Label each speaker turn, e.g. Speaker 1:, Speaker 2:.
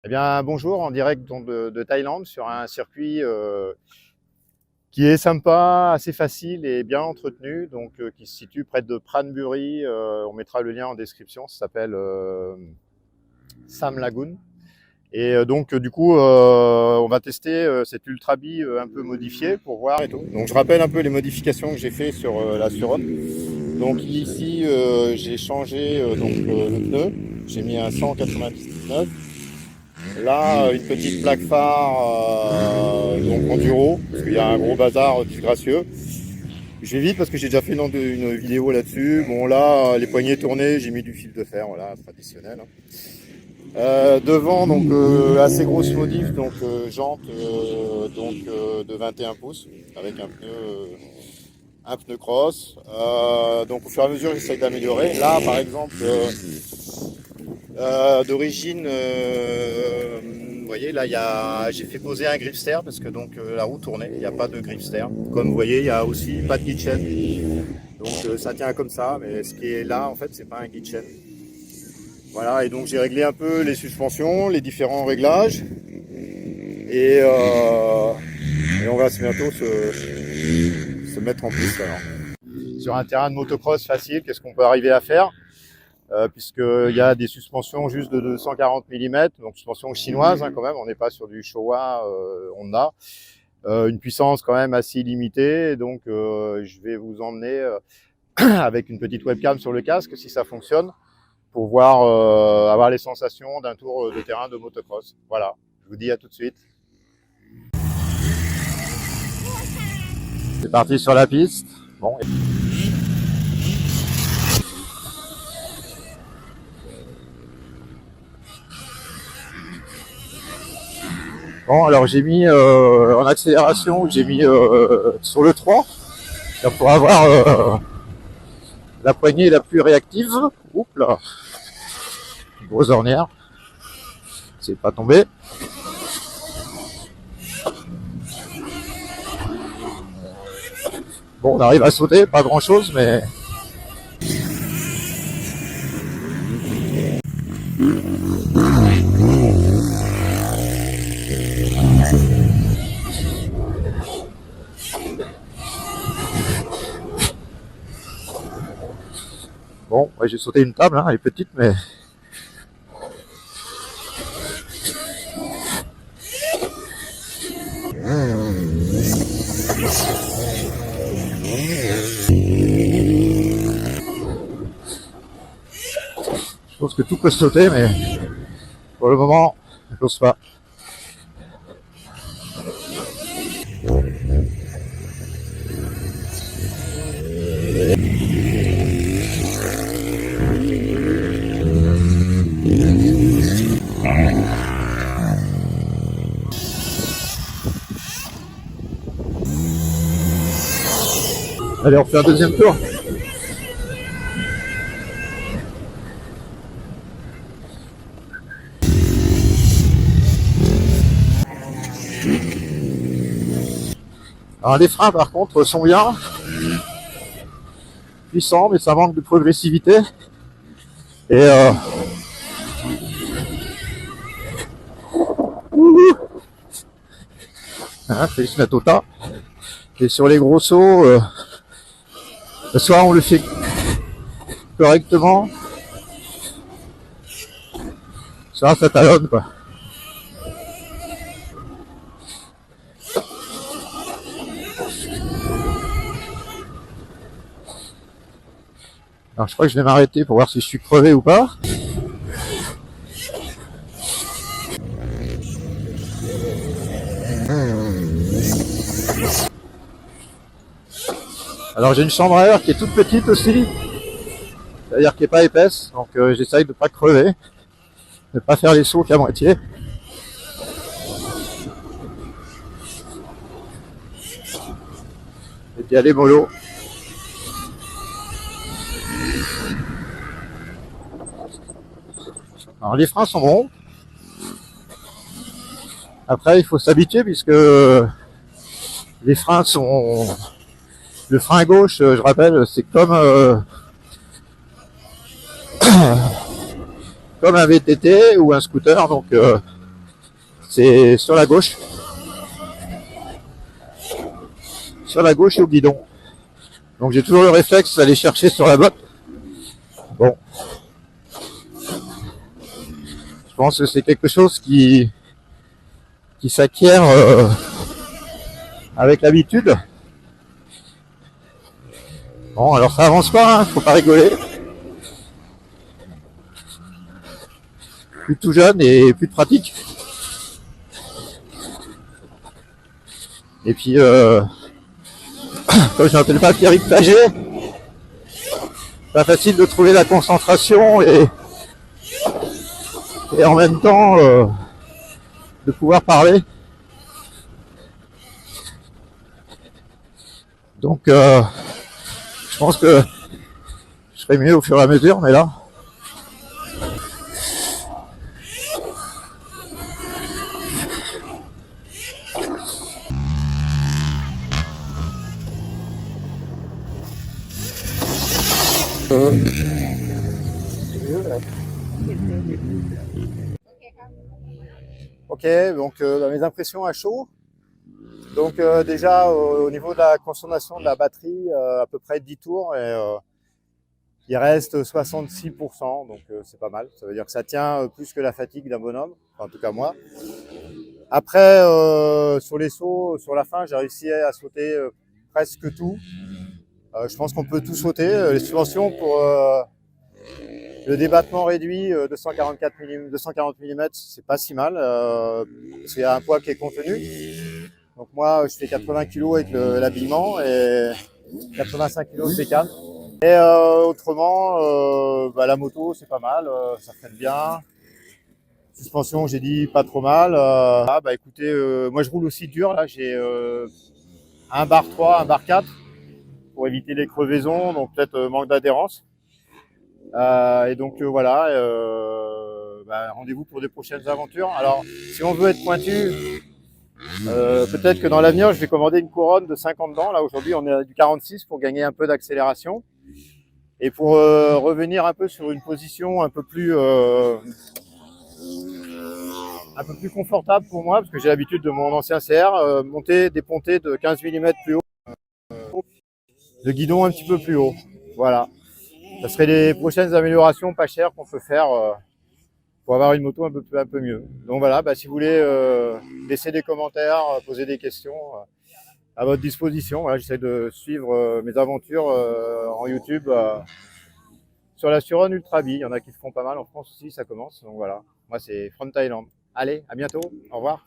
Speaker 1: Eh bien, bonjour, en direct donc, de Thaïlande sur un circuit qui est sympa, assez facile et bien entretenu, donc qui se situe près de Pranbury. On mettra le lien en description. Ça s'appelle Sam Lagoon. Et donc du coup, on va tester cette Ultra Bee un peu modifiée pour voir et tout. Donc je rappelle un peu les modifications que j'ai fait sur la Suron. Donc ici, j'ai changé le pneu. J'ai mis un 199. Là, une petite plaque phare donc enduro, parce qu'il y a un gros bazar disgracieux. Je vais vite parce que j'ai déjà fait une vidéo là-dessus. Bon là, les poignées tournées, j'ai mis du fil de fer, voilà, traditionnel. Devant, donc assez grosse modif, donc jante de 21 pouces avec un pneu cross. Donc au fur et à mesure, j'essaye d'améliorer. Là, par exemple, d'origine, vous voyez, là, j'ai fait poser un gripster parce que donc la roue tournait, il n'y a pas de gripster. Comme vous voyez, il n'y a aussi pas de guide chaîne. Donc ça tient comme ça, mais ce qui est là, en fait, c'est pas un guide chaîne. Voilà, et donc j'ai réglé un peu les suspensions, les différents réglages. Et, on va bientôt se mettre en piste. Alors. Sur un terrain de motocross facile, qu'est-ce qu'on peut arriver à faire puisqu'il y a des suspensions juste de 240 mm, donc suspension chinoise quand même, on n'est pas sur du Showa Honda. Une puissance quand même assez limitée, donc je vais vous emmener avec une petite webcam sur le casque si ça fonctionne, pour voir avoir les sensations d'un tour de terrain de motocross. Voilà, je vous dis à tout de suite. C'est parti sur la piste. Bon. Bon, alors j'ai mis en accélération, j'ai mis sur le 3 pour avoir la poignée la plus réactive. Oups là, grosse ornière, c'est pas tombé. Bon, on arrive à sauter, pas grand chose, mais bon, ouais, j'ai sauté une table, hein, elle est petite, mais je pense que tout peut sauter, mais pour le moment, je n'ose pas. Allez, on fait un deuxième tour. Alors les freins par contre sont bien puissants, mais ça manque de progressivité. Et hein, Félix Natota. Et sur les gros sauts, soit on le fait correctement, soit ça talonne quoi. Alors je crois que je vais m'arrêter pour voir si je suis crevé ou pas. Alors j'ai une chambre à air qui est toute petite aussi, c'est-à-dire qui n'est pas épaisse, donc j'essaye de ne pas crever, de ne pas faire les sauts qu'à moitié. Et d'y aller mollo. Alors les freins sont bons. Après il faut s'habituer puisque les freins sont... Le frein gauche, je rappelle, c'est comme comme un VTT ou un scooter, donc c'est sur la gauche. Sur la gauche et au guidon. Donc j'ai toujours le réflexe d'aller chercher sur la botte. Bon. Je pense que c'est quelque chose qui s'acquiert avec l'habitude. Bon, alors ça avance pas, hein, faut pas rigoler. Plus tout jeune et plus de pratique. Et puis, comme je m'appelle pas Pierrick Paget, pas facile de trouver la concentration et en même temps de pouvoir parler. Donc, je pense que je serai mieux au fur et à mesure, mais là. Ok, donc mes impressions à chaud. Donc déjà au niveau de la consommation de la batterie, à peu près 10 tours et il reste 66%, donc c'est pas mal. Ça veut dire que ça tient plus que la fatigue d'un bonhomme, enfin, en tout cas moi. Après sur les sauts, sur la fin, j'ai réussi à sauter presque tout. Je pense qu'on peut tout sauter. Les suspensions pour le débattement réduit 240 mm, c'est pas si mal, parce qu'il y a un poids qui est contenu. Donc moi, je fais 80 kg avec l'habillement et 85 kg de bécane. Et autrement, la moto, c'est pas mal, ça freine bien. Suspension, j'ai dit pas trop mal. Écoutez, moi je roule aussi dur, là j'ai un bar 3, un bar 4 pour éviter les crevaisons, donc peut-être manque d'adhérence. Et donc voilà, rendez-vous pour des prochaines aventures. Alors, si on veut être pointu, peut-être que dans l'avenir, je vais commander une couronne de 50 dents. Là, aujourd'hui, on est à du 46 pour gagner un peu d'accélération. Et pour revenir un peu sur une position un peu plus confortable pour moi, parce que j'ai l'habitude de mon ancien CR, monter des pontées de 15 mm plus haut, de guidon un petit peu plus haut. Voilà. Ça serait les prochaines améliorations pas chères qu'on peut faire pour avoir une moto un peu mieux. Donc voilà, si vous voulez laisser des commentaires, poser des questions, à votre disposition. Voilà, j'essaie de suivre mes aventures en YouTube sur la Suron Ultra Bee. Il y en a qui se font pas mal en France aussi, ça commence. Donc voilà, moi c'est From Thailand. Allez, à bientôt, au revoir.